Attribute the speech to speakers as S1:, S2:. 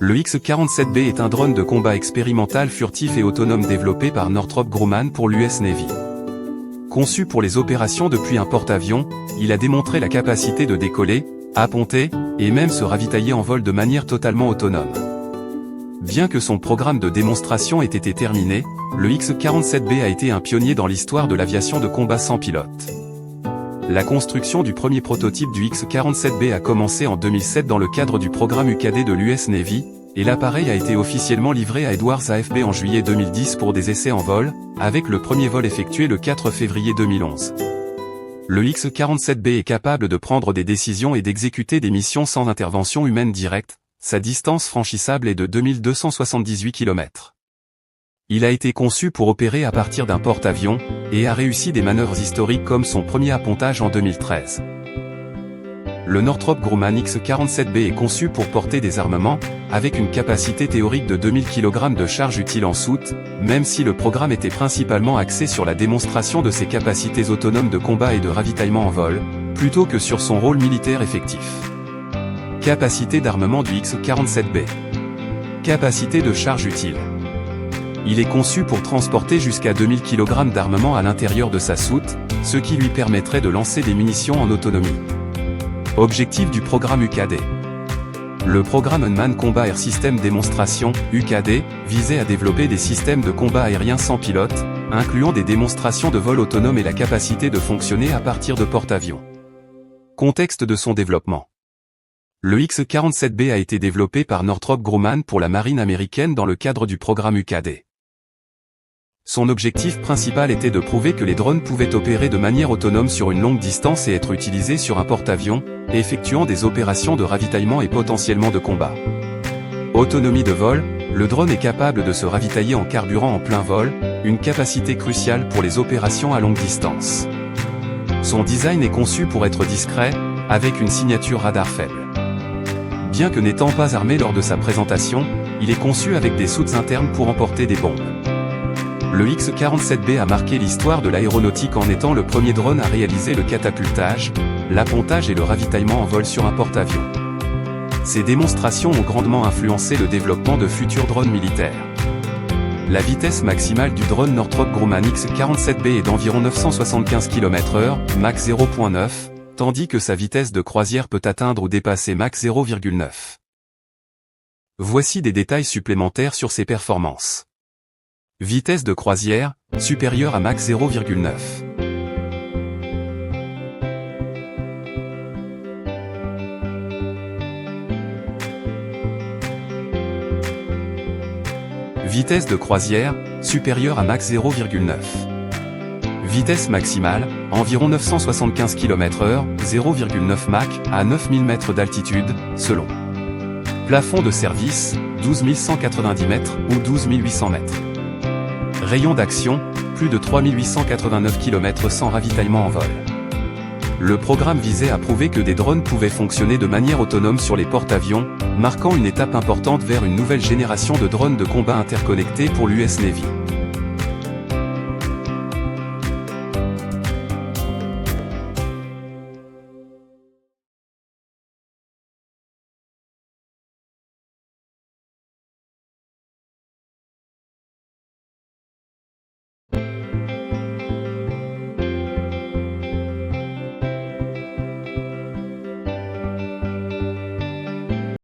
S1: Le X-47B est un drone de combat expérimental furtif et autonome développé par Northrop Grumman pour l'US Navy. Conçu pour les opérations depuis un porte-avions, il a démontré la capacité de décoller, apponter, et même se ravitailler en vol de manière totalement autonome. Bien que son programme de démonstration ait été terminé, le X-47B a été un pionnier dans l'histoire de l'aviation de combat sans pilote. La construction du premier prototype du X-47B a commencé en 2007 dans le cadre du programme UKAD de l'US Navy, et l'appareil a été officiellement livré à Edwards AFB en juillet 2010 pour des essais en vol, avec le premier vol effectué le 4 février 2011. Le X-47B est capable de prendre des décisions et d'exécuter des missions sans intervention humaine directe, sa distance franchissable est de 2278 km. Il a été conçu pour opérer à partir d'un porte-avions, et a réussi des manœuvres historiques comme son premier appontage en 2013. Le Northrop Grumman X-47B est conçu pour porter des armements, avec une capacité théorique de 2000 kg de charge utile en soute, même si le programme était principalement axé sur la démonstration de ses capacités autonomes de combat et de ravitaillement en vol, plutôt que sur son rôle militaire effectif. Capacité d'armement du X-47B. Capacité de charge utile. Il est conçu pour transporter jusqu'à 2000 kg d'armement à l'intérieur de sa soute, ce qui lui permettrait de lancer des munitions en autonomie. Objectif du programme UKAD. Le programme Unmanned Combat Air System Démonstration, UKAD, visait à développer des systèmes de combat aérien sans pilote, incluant des démonstrations de vol autonome et la capacité de fonctionner à partir de porte-avions. Contexte de son développement. Le X-47B a été développé par Northrop Grumman pour la marine américaine dans le cadre du programme UKAD. Son objectif principal était de prouver que les drones pouvaient opérer de manière autonome sur une longue distance et être utilisés sur un porte-avions, effectuant des opérations de ravitaillement et potentiellement de combat. Autonomie de vol, le drone est capable de se ravitailler en carburant en plein vol, une capacité cruciale pour les opérations à longue distance. Son design est conçu pour être discret, avec une signature radar faible. Bien que n'étant pas armé lors de sa présentation, il est conçu avec des soutes internes pour emporter des bombes. Le X-47B a marqué l'histoire de l'aéronautique en étant le premier drone à réaliser le catapultage, l'appontage et le ravitaillement en vol sur un porte-avions. Ces démonstrations ont grandement influencé le développement de futurs drones militaires. La vitesse maximale du drone Northrop Grumman X-47B est d'environ 975 km/h, Mach 0.9, tandis que sa vitesse de croisière peut atteindre ou dépasser Mach 0.9. Voici des détails supplémentaires sur ses performances. Vitesse de croisière, supérieure à Mach 0.9. Vitesse de croisière, supérieure à Mach 0.9. Vitesse maximale, environ 975 km/h, 0.9 Mach, à 9000 mètres d'altitude, selon. Plafond de service, 12 190 mètres ou 12 800 mètres. Rayon d'action, plus de 3889 km sans ravitaillement en vol. Le programme visait à prouver que des drones pouvaient fonctionner de manière autonome sur les porte-avions, marquant une étape importante vers une nouvelle génération de drones de combat interconnectés pour l'US Navy.